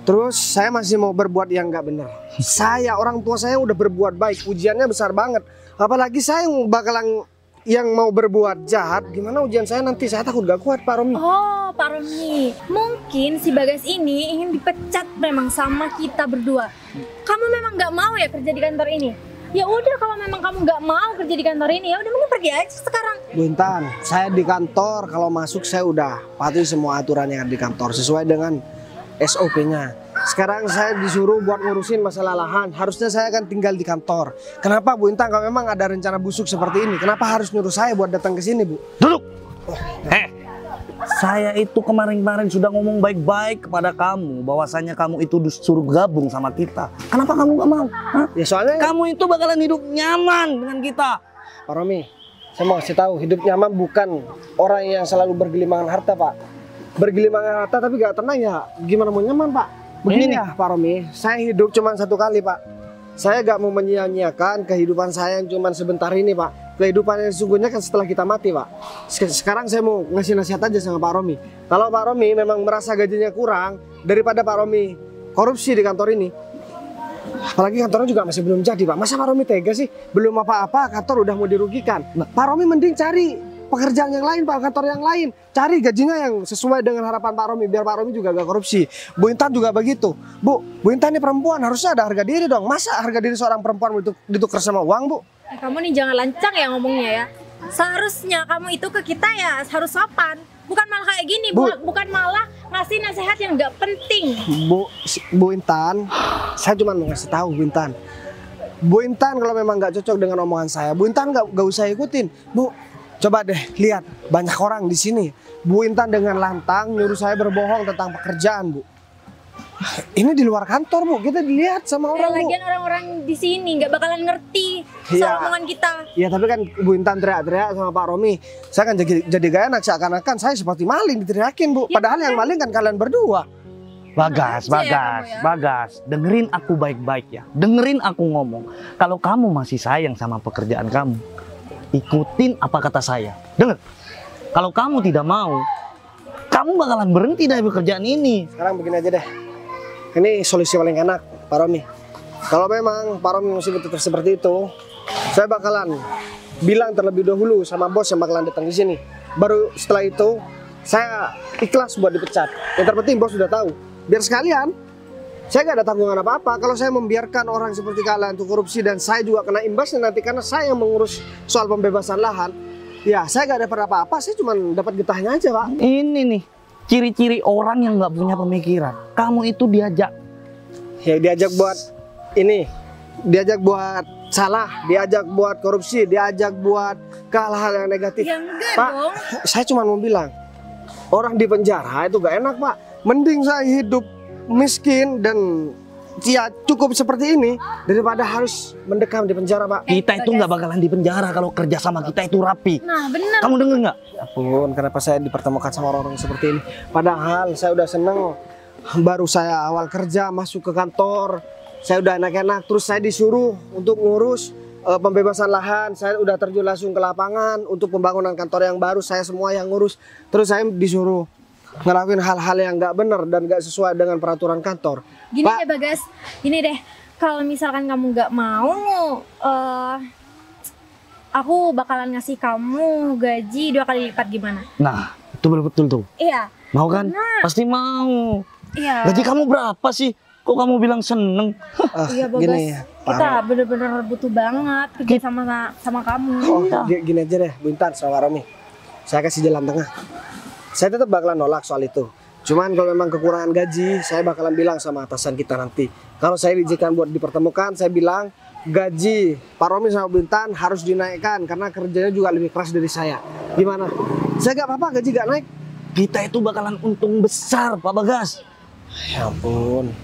E: Terus saya masih mau berbuat yang gak benar. Orang tua saya udah berbuat baik, ujiannya besar banget. Apalagi saya yang bakalan yang mau berbuat jahat. Gimana ujian saya nanti? Saya takut gak kuat Pak Romi.
A: Oh, Pak Romi, mungkin si Bagas ini ingin dipecat memang sama kita berdua. Kamu memang nggak mau ya kerja di kantor ini? Ya udah, kalau memang kamu nggak mau kerja di kantor ini, ya udah mending pergi aja sekarang.
E: Bu Intan, saya di kantor kalau masuk saya udah patuhi semua aturan yang ada di kantor sesuai dengan SOP-nya. Sekarang saya disuruh buat ngurusin masalah lahan. Harusnya saya akan tinggal di kantor. Kenapa Bu Intan kalau memang ada rencana busuk seperti ini? Kenapa harus nyuruh saya buat datang ke sini, Bu?
B: Duduk. Saya itu kemarin-kemarin sudah ngomong baik-baik kepada kamu bahwasanya kamu itu disuruh gabung sama kita. Kenapa kamu gak mau? Hah?
E: Ya soalnya
B: Kamu itu bakalan hidup nyaman dengan kita.
E: Pak Romi, saya mau kasih tahu hidup nyaman bukan orang yang selalu bergelimangan harta, Pak. Bergelimangan harta tapi gak tenang ya. Gimana mau nyaman, Pak? Begini
B: Ini.
E: ya, Pak Romi. Saya hidup cuma 1 kali, Pak. Saya gak mau menyia-nyiakan kehidupan saya yang cuma sebentar ini, Pak. Kehidupan yang sesungguhnya kan setelah kita mati, Pak. Sekarang saya mau ngasih nasihat aja sama Pak Romi. Kalau Pak Romi memang merasa gajinya kurang, daripada Pak Romi korupsi di kantor ini. Apalagi kantornya juga masih belum jadi, Pak. Masa Pak Romi tega sih? Belum apa-apa, kantor udah mau dirugikan. Pak Romi mending cari pekerjaan yang lain, Pak, kantor yang lain. Cari gajinya yang sesuai dengan harapan Pak Romi, biar Pak Romi juga gak korupsi. Bu Intan juga begitu. Bu Intan ini perempuan, harusnya ada harga diri dong. Masa harga diri seorang perempuan ditukar sama uang, Bu?
D: Kamu nih jangan lancang ya ngomongnya ya. Seharusnya kamu itu ke kita ya harus sopan. Bukan malah kayak gini, bukan malah ngasih nasihat yang gak penting.
E: Bu Intan, saya cuma mau ngasih tahu Bu Intan. Bu Intan kalau memang gak cocok dengan omongan saya, Bu Intan gak usah ikutin. Bu, coba deh lihat banyak orang di sini. Bu Intan dengan lantang nyuruh saya berbohong tentang pekerjaan, Bu. Ini di luar kantor, Bu. Kita dilihat sama orang, Bu.
D: Lagian orang-orang di sini nggak bakalan ngerti soal omongan kita.
E: Iya, tapi kan Bu Intan teriak-teriak sama Pak Romi. Saya kan jadi gak enak, seakan-akan saya seperti maling diteriakin, Bu. Padahal yang maling kan kalian berdua.
B: Bagas, Bagas, dengerin aku baik-baik ya. Dengerin aku ngomong. Kalau kamu masih sayang sama pekerjaan kamu, ikutin apa kata saya. Dengar, kalau kamu tidak mau, kamu bakalan berhenti dari pekerjaan ini.
E: Sekarang begini aja deh. Ini solusi paling enak, Pak Romi. Kalau memang Pak Romi masih tetap seperti itu, saya bakalan bilang terlebih dahulu sama bos yang bakalan datang di sini. Baru setelah itu, saya ikhlas buat dipecat. Yang terpenting bos sudah tahu. Biar sekalian, saya gak ada tanggungan apa-apa. Kalau saya membiarkan orang seperti kalian untuk korupsi dan saya juga kena imbasnya nanti karena saya yang mengurus soal pembebasan lahan, ya saya gak dapat apa-apa. Saya cuma dapat getahnya aja, Pak.
B: Ini nih, ciri-ciri orang yang nggak punya pemikiran. Kamu itu diajak.
E: Ya diajak buat ini, diajak buat salah, diajak buat korupsi, diajak buat hal-hal yang negatif.
D: Ya enggak
E: Pak,
D: dong.
E: saya cuma mau bilang, orang di penjara itu gak enak, Pak. Mending saya hidup miskin dan ya cukup seperti ini daripada harus mendekam di penjara, Pak.
B: Kita itu nggak bakalan di penjara kalau kerja sama kita itu rapi.
D: Nah, bener.
B: Kamu denger nggak?
E: Ampun, kenapa saya dipertemukan sama orang-orang seperti ini? Padahal saya udah seneng. Baru saya awal kerja masuk ke kantor, saya udah enak-enak. Terus saya disuruh untuk ngurus pembebasan lahan. Saya udah terjun langsung ke lapangan untuk pembangunan kantor yang baru. Saya semua yang ngurus. Terus saya disuruh ngelakuin hal-hal yang nggak benar dan nggak sesuai dengan peraturan kantor.
D: Gini
E: Pak,
D: deh Bagas, gini deh. Kalau misalkan kamu nggak mau, aku bakalan ngasih kamu gaji 2 kali lipat, gimana?
B: Nah, itu betul tuh.
D: Iya.
B: Mau kan?
D: Nah.
B: Pasti mau.
D: Iya.
B: Gaji kamu berapa sih? Kok kamu bilang seneng?
D: Iya Bagas,
E: gini,
D: kita bener-bener butuh banget kerja sama kamu.
E: Oh, gini aja deh, Bu Intan sama Romi. Saya kasih jalan tengah. Saya tetap bakalan nolak soal itu. Cuman kalau memang kekurangan gaji, saya bakalan bilang sama atasan kita nanti. Kalau saya diizinkan buat dipertemukan, saya bilang gaji Pak Romi sama Bu Intan harus dinaikkan karena kerjanya juga lebih keras dari saya. Gimana? Saya gak apa-apa gaji gak naik.
B: Kita itu bakalan untung besar, Pak Bagas.
E: Ya ampun.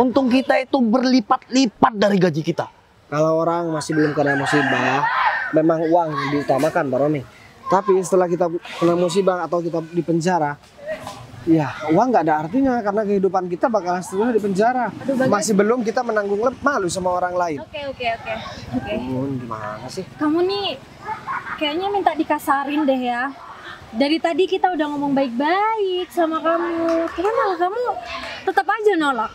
B: Untung kita itu berlipat-lipat dari gaji kita.
E: Kalau orang masih belum kena musibah, memang uang yang diutamakan, Pak Romi. Tapi setelah kita kena musibah atau kita di penjara, ya uang nggak ada artinya karena kehidupan kita bakalan seterusnya di penjara. Masih belum kita menanggung malu sama orang lain.
D: Oke.
E: Gimana sih?
D: Kamu nih kayaknya minta dikasarin deh ya. Dari tadi kita udah ngomong baik-baik sama kamu, tapi malah kamu tetap aja nolak.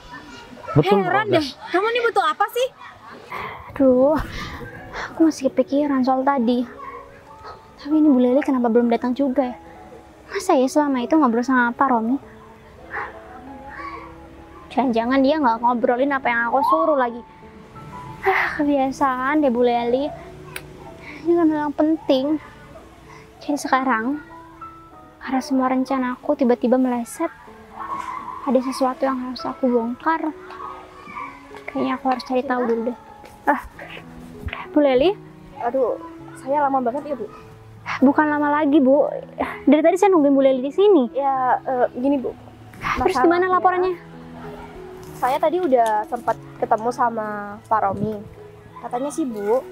B: Betul,
D: Heran
B: Bagas.
D: deh, kamu nih butuh apa sih?
A: Aduh, aku masih kepikiran soal tadi. Tapi ini Bu Leli kenapa belum datang juga ya? Masa ya selama itu ngobrol sama Pak Romi? Jangan-jangan dia nggak ngobrolin apa yang aku suruh lagi. Kebiasaan deh Bu Leli. Ini kan hal yang penting. Jadi sekarang, karena semua rencana aku tiba-tiba meleset, ada sesuatu yang harus aku bongkar. Kayaknya aku harus cari tahu dulu deh. Bu Leli?
C: Aduh, saya lama banget ya, Bu.
A: Bukan lama lagi, Bu. Dari tadi saya nungguin Bu Leli di sini.
C: Ya, gini, Bu.
A: Terus gimana laporannya?
C: Saya tadi udah sempat ketemu sama Pak Romi. Katanya sih, Bu,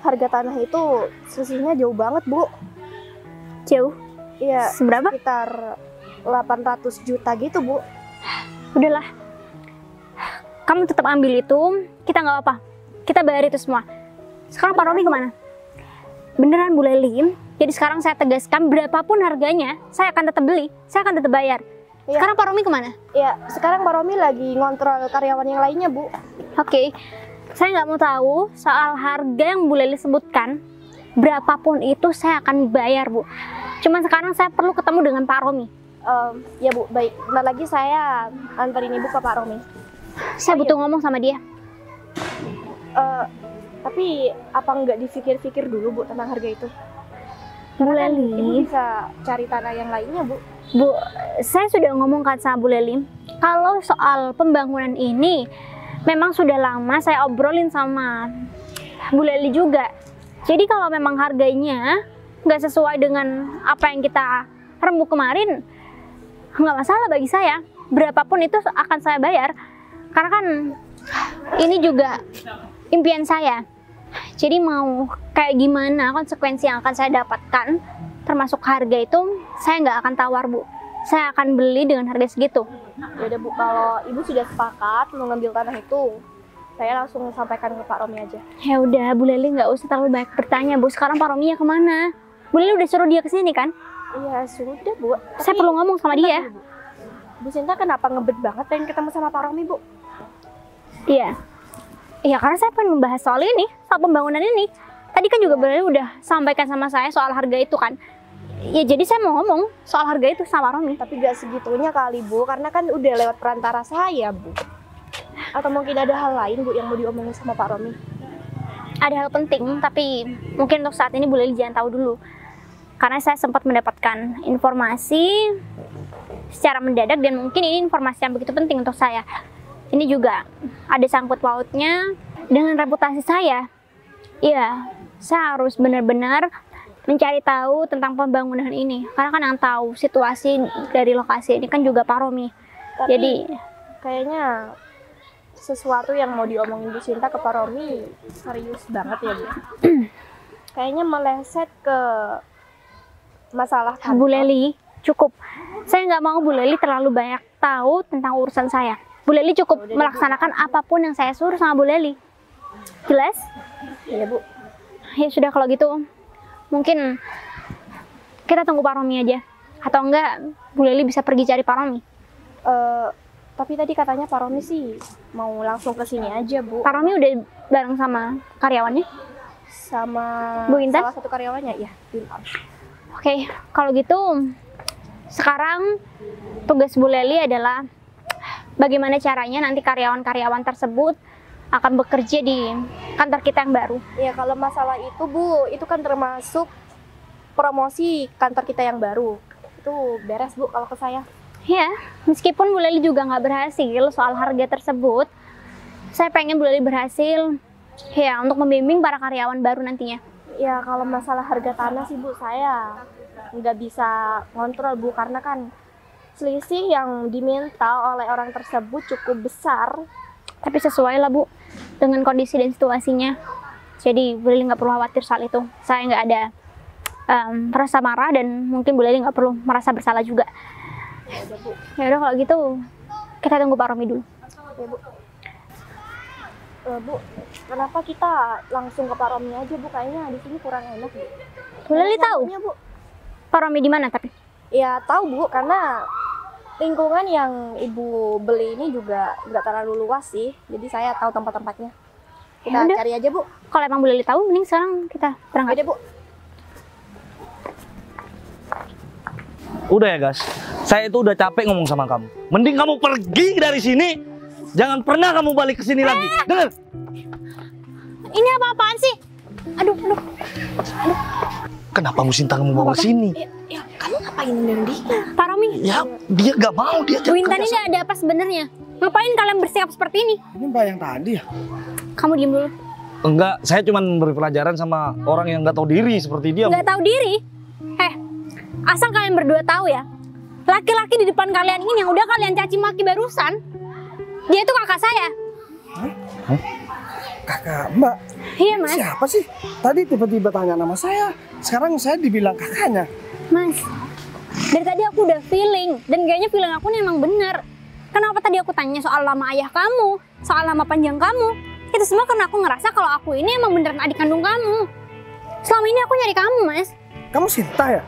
C: harga tanah itu selisihnya jauh banget, Bu.
A: Jauh?
C: Iya,
A: Seberapa?
C: sekitar 800 juta gitu, Bu.
A: Udahlah. kamu tetap ambil itu, kita nggak apa-apa. Kita bayar itu semua. Sekarang Pak Romi kemana? Beneran Bu Leli. Jadi sekarang saya tegaskan, berapapun harganya, saya akan tetap beli, saya akan tetap bayar.
C: Iya.
A: Sekarang Pak Romi kemana?
C: Ya, sekarang Pak Romi lagi ngontrol karyawan yang lainnya, Bu.
A: Oke, saya nggak mau tahu soal harga yang Bu Leli sebutkan. Berapapun itu saya akan bayar, Bu. Cuman sekarang saya perlu ketemu dengan Pak Romi.
C: Ya Bu, baik. Bentar lagi saya antarin Ibu ke Pak Romi.
A: Saya butuh ngomong sama dia.
C: Tapi apa nggak dipikir-pikir dulu Bu tentang harga itu?
A: Bu
C: Ibu
A: Leli,
C: bisa cari tanah yang lainnya Bu.
A: Bu, saya sudah ngomongkan sama Bu Leli. Kalau soal pembangunan ini, memang sudah lama saya obrolin sama Bu Leli juga. Jadi kalau memang harganya nggak sesuai dengan apa yang kita rembuk kemarin, nggak masalah bagi saya. Berapapun itu akan saya bayar. Karena kan ini juga impian saya. Jadi mau kayak gimana konsekuensi yang akan saya dapatkan, termasuk harga itu, saya nggak akan tawar Bu. Saya akan beli dengan harga segitu.
C: Ya udah Bu, kalau Ibu sudah sepakat mau ngambil tanah itu, saya langsung sampaikan ke Pak Romi aja.
A: Ya udah, Bu Leli nggak usah terlalu banyak bertanya Bu. Sekarang Pak Rominya kemana? Bu Leli udah suruh dia kesini kan?
C: Iya sudah Bu.
A: Saya perlu ngomong sama dia.
C: Bu Sinta kenapa ngebet banget pengen ketemu sama Pak Romi Bu?
A: Iya. Iya, karena saya pengen membahas soal ini, soal pembangunan ini. Tadi kan juga Bu Leli udah sampaikan sama saya soal harga itu kan. Ya jadi saya mau ngomong soal harga itu sama Romi.
C: Tapi gak segitunya kali Bu, karena kan udah lewat perantara saya Bu. Atau mungkin ada hal lain Bu yang mau diomongin sama Pak Romi?
A: Ada hal penting, tapi mungkin untuk saat ini Bu Leli jangan tahu dulu. Karena saya sempat mendapatkan informasi secara mendadak dan mungkin ini informasi yang begitu penting untuk saya. Ini juga ada sangkut pautnya dengan reputasi saya. Iya, saya harus benar-benar mencari tahu tentang pembangunan ini. Karena kan yang tahu situasi dari lokasi ini kan juga Pak Romi.
C: Tapi
A: Jadi
C: kayaknya sesuatu yang mau diomongin Bu Sinta ke Pak Romi serius banget ya Bu. Kayaknya meleset ke masalah
A: Bu
C: kantor.
A: Leli, cukup. Saya nggak mau Bu Leli terlalu banyak tahu tentang urusan saya. Bu Leli cukup melaksanakan apapun yang saya suruh sama Bu Leli. Jelas?
C: Iya Bu.
A: Ya sudah kalau gitu, mungkin kita tunggu Pak Romi aja. Atau enggak, Bu Leli bisa pergi cari Pak Romi.
C: Tapi tadi katanya Pak Romi sih mau langsung ke sini aja Bu.
A: Pak Romi udah bareng sama karyawannya.
C: Sama
A: Bu Intan?
C: salah satu karyawannya ya.
A: Oke, kalau gitu sekarang tugas Bu Leli adalah bagaimana caranya nanti karyawan-karyawan tersebut akan bekerja di kantor kita yang baru.
C: Ya kalau masalah itu Bu, itu kan termasuk promosi kantor kita yang baru. Itu beres Bu kalau ke saya.
A: Ya, meskipun Bu Leli juga nggak berhasil soal harga tersebut, saya pengen Bu Leli berhasil ya untuk membimbing para karyawan baru nantinya.
C: Ya kalau masalah harga tanah sih Bu, saya nggak bisa ngontrol Bu, karena kan selisih yang diminta oleh orang tersebut cukup besar.
A: Tapi sesuai lah Bu dengan kondisi dan situasinya. Jadi Bu Leli nggak perlu khawatir soal itu. Saya nggak ada rasa marah dan mungkin Bu Leli nggak perlu merasa bersalah juga. Ya udah kalau gitu kita tunggu Pak Romi dulu.
C: Ya Bu. Bu, kenapa kita langsung ke Pak Romi aja Bu? Kayaknya di sini kurang enak Bu.
A: Bu Leli tahu
C: Bu?
A: Pak Romi di mana tapi?
C: Ya tahu Bu, karena lingkungan yang Ibu beli ini juga nggak terlalu luas sih. Jadi saya tahu tempat-tempatnya. Kita
A: Yaudah.
C: cari aja Bu.
A: Kalau emang Bu Leli tahu, mending sekarang kita berangkat.
C: Yaudah Bu.
B: Udah ya guys, saya itu udah capek ngomong sama kamu. Mending kamu pergi dari sini. Jangan pernah kamu balik ke sini lagi. Dengar?
A: Ini apa-apaan sih? Aduh.
B: Kenapa Bu Sinta kamu bawa ke sini?
C: Ya, kamu ngapain dengan dia?
A: Pak Romi,
B: Ya, dia gak mau dia
A: Bu Intan ini ada apa sebenarnya? Ngapain kalian bersikap seperti ini?
E: Ini Mbak yang tadi ya?
A: Kamu diem dulu.
B: Enggak, saya cuma memberi pelajaran sama orang yang nggak tahu diri seperti dia. Bu.
A: Nggak tahu diri? Asal kalian berdua tahu ya, laki-laki di depan kalian ini yang udah kalian caci maki barusan, dia itu kakak saya.
E: Kakak Mbak?
A: Iya Mas.
E: Siapa sih? Tadi tiba-tiba tanya nama saya. Sekarang saya dibilang kakaknya.
A: Mas, dari tadi aku udah feeling dan kayaknya feeling aku nih emang bener. Kenapa tadi aku tanya soal nama ayah kamu, soal nama panjang kamu? Itu semua karena aku ngerasa kalau aku ini emang beneran adik kandung kamu. Selama ini aku nyari kamu, Mas.
E: Kamu Sinta ya?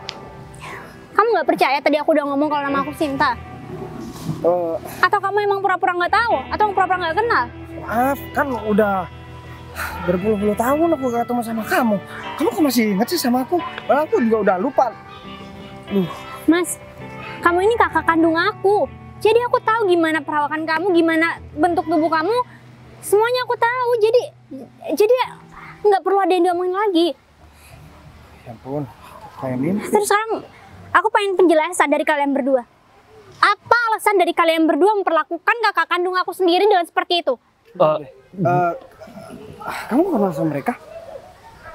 A: Kamu nggak percaya tadi aku udah ngomong kalau nama aku Sinta? Atau kamu emang pura-pura nggak tahu? Atau pura-pura nggak kenal?
E: Maaf, kan udah berpuluh-puluh tahun aku gak ketemu sama kamu. Kamu kok masih inget sih sama aku? Padahal aku juga udah lupa.
A: Mas, kamu ini kakak kandung aku. Jadi aku tahu gimana perawakan kamu, gimana bentuk tubuh kamu. Semuanya aku tahu. Jadi nggak perlu ada yang diomongin lagi.
E: Ya ampun, kayak mimpi.
A: Terus sekarang aku pengen penjelasan dari kalian berdua. Apa alasan dari kalian berdua memperlakukan kakak kandung aku sendiri dengan seperti itu?
E: Kamu kenal sama mereka?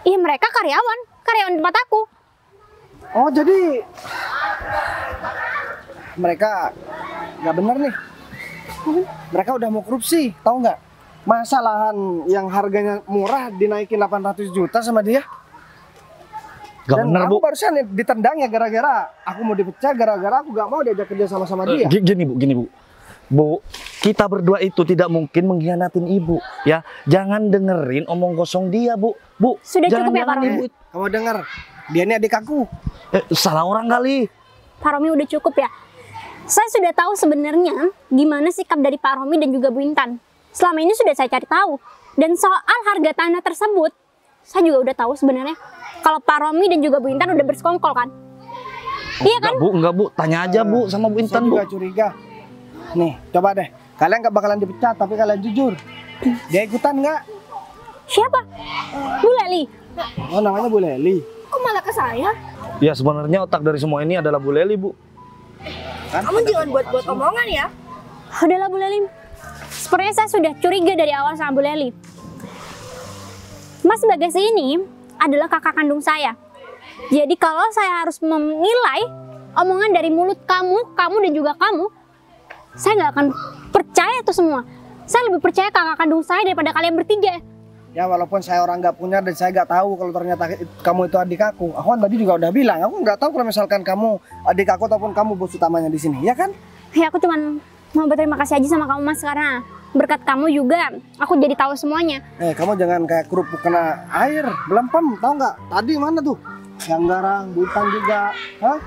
A: Iya, mereka karyawan tempat aku.
E: Oh, jadi mereka nggak benar nih. Mereka udah mau korupsi, tahu nggak? Masa lahan yang harganya murah dinaikin 800 juta sama dia?
B: Gak
E: Dan
B: bener,
E: aku
B: Bu.
E: barusan ditendang ya gara-gara aku mau dipecat, gara-gara aku gak mau diajak kerja sama dia.
B: Gini Bu. Bu, kita berdua itu tidak mungkin mengkhianatin Ibu, ya. Jangan dengerin omong kosong dia, Bu. Bu,
A: Sudah
B: jangan
A: cukup ya, Pak
B: jangan,
A: Romi?
B: Ibu.
E: Kamu dengar? Dia ini adik aku.
B: Salah orang kali.
A: Pak Romi udah cukup ya. Saya sudah tahu sebenarnya gimana sikap dari Pak Romi dan juga Bu Intan. Selama ini sudah saya cari tahu. Dan soal harga tanah tersebut, saya juga udah tahu sebenarnya kalau Pak Romi dan juga Bu Intan udah bersekongkol kan. Iya kan?
B: Enggak, Bu. Tanya aja, Bu, sama Bu Intan,
E: Saya
B: Bu.
E: juga curiga. Nih, coba deh. Kalian gak bakalan dipecat, tapi kalian jujur. Dia ikutan nggak?
A: Siapa? Bu Leli.
E: Oh, namanya Bu Leli.
A: Kok malah ke saya?
B: Ya, sebenarnya otak dari semua ini adalah Bu Leli, Bu.
E: Kan?
D: Kamu jangan buat-buat omongan ya.
A: Udahlah Bu Leli. Sepertinya saya sudah curiga dari awal sama Bu Leli. Mas Bagas ini adalah kakak kandung saya. Jadi kalau saya harus menilai omongan dari mulut kamu dan juga kamu, saya nggak akan percaya itu semua. Saya lebih percaya kakak kandung saya daripada kalian bertiga.
E: Ya walaupun saya orang nggak punya dan saya nggak tahu kalau ternyata kamu itu adik aku. Aku kan tadi juga udah bilang, aku nggak tahu kalau misalkan kamu adik aku ataupun kamu bos utamanya di sini, ya kan?
A: Ya aku cuman mau berterima kasih aja sama kamu Mas, karena berkat kamu juga aku jadi tahu semuanya.
E: Kamu jangan kayak kerupuk kena air, belempem, tahu nggak? Tadi mana tuh? Yang garang, bukan juga, hah?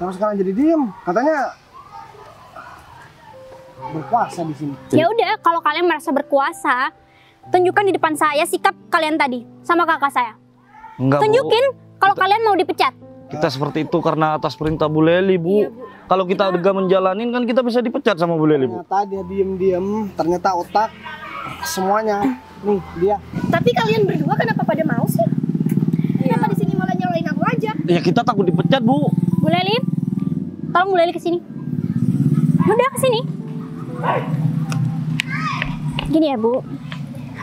E: Kamu sekarang jadi diem, katanya berkuasa di sini.
A: Ya udah, kalau kalian merasa berkuasa, tunjukkan di depan saya sikap kalian tadi sama kakak saya.
B: Enggak,
A: Tunjukin kalau kalian mau dipecat.
B: Kita seperti itu karena atas perintah Bu Leli, Bu. Kalau kita udah menjalanin kan kita bisa dipecat sama Bu Leli, Bu.
E: Ternyata dia diem-diem, ternyata otak semuanya. Nih dia.
C: Tapi kalian berdua kenapa pada mau sih? Kenapa di sini malah nyalain aku aja?
B: Ya kita takut dipecat, Bu.
A: Bu Leli, tolong Bu Leli kesini. Udah kesini. Gini ya Bu,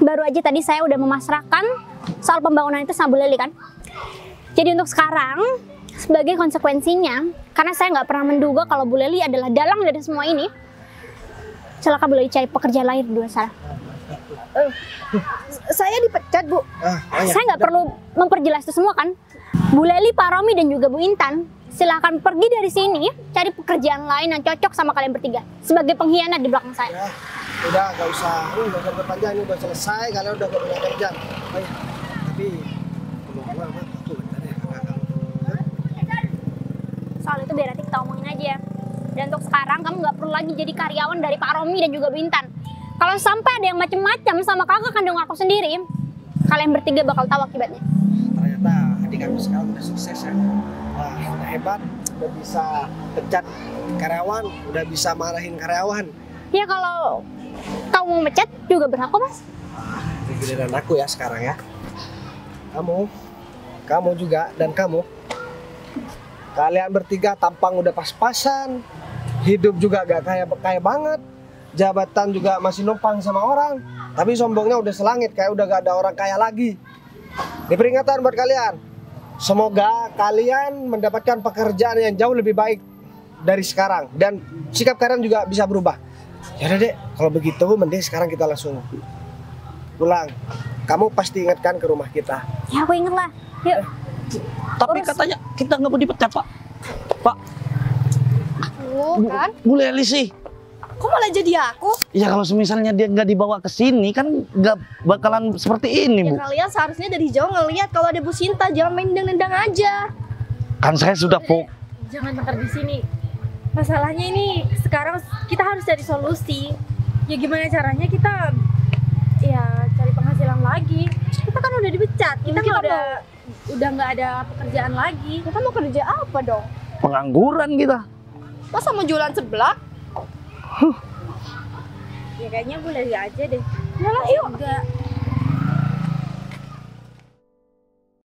A: baru aja tadi saya udah memasrahkan soal pembangunan itu sama Bu Leli kan. Jadi untuk sekarang, sebagai konsekuensinya, karena saya nggak pernah menduga kalau Bu Leli adalah dalang dari semua ini, silakan Bu Leli cari pekerjaan lain di luar sana.
C: Saya dipecat, Bu.
A: Saya nggak perlu memperjelas itu semua kan. Bu Leli, Pak Romi, dan juga Bu Intan, silakan pergi dari sini, cari pekerjaan lain yang cocok sama kalian bertiga. Sebagai pengkhianat di belakang saya.
E: Ya, udah nggak usah berpanjang, ini udah selesai, kalian udah gak punya kerjaan. Oh, iya. Tapi aku bentar ya, kakak kamu.
A: Soal itu biar nanti kita omongin aja. Dan untuk sekarang kamu nggak perlu lagi jadi karyawan dari Pak Romi dan juga Bu Intan. Kalau sampai ada yang macem-macem sama kakak kandung aku sendiri, kalian bertiga bakal tahu akibatnya.
E: Ternyata adik aku sekarang udah sukses ya. Wah, udah hebat, udah bisa pecat karyawan, udah bisa marahin karyawan.
A: Ya kalau kamu mau mecat juga berhak kok Mas.
E: Ini giliran aku ya sekarang ya. Kamu juga dan kamu. Kalian bertiga tampang udah pas-pasan, hidup juga gak kaya banget, jabatan juga masih numpang sama orang, tapi sombongnya udah selangit, kayak udah gak ada orang kaya lagi. Ini peringatan buat kalian. Semoga kalian mendapatkan pekerjaan yang jauh lebih baik dari sekarang dan sikap kalian juga bisa berubah. Ya udah Dek, kalau begitu mending sekarang kita langsung pulang. Kamu pasti ingatkan ke rumah kita.
A: Ya aku inget lah. Yuk.
B: Tapi katanya kita nggak mau dipecat, Pak. Pak,
C: Kan?
B: Bu Leli sih.
C: Kok Kok malah jadi aku?
B: Ya kalau misalnya dia nggak dibawa ke sini kan nggak bakalan seperti ini,
C: Ya
B: Bu.
C: kalian seharusnya dari jauh ngelihat kalau ada Bu Sinta, jangan main nendang-nendang aja.
B: Kan saya sudah
D: Jangan tengkar di sini. Masalahnya ini sekarang kita harus cari solusi. Ya gimana caranya kita ya cari penghasilan lagi. Kita kan udah dipecat, kita udah nggak ada pekerjaan lagi.
C: Kita mau kerja apa dong?
B: pengangguran kita.
C: Masa mau jualan seblak?
D: Ya kayaknya boleh aja deh.
C: Yalah yuk.
D: Enggak.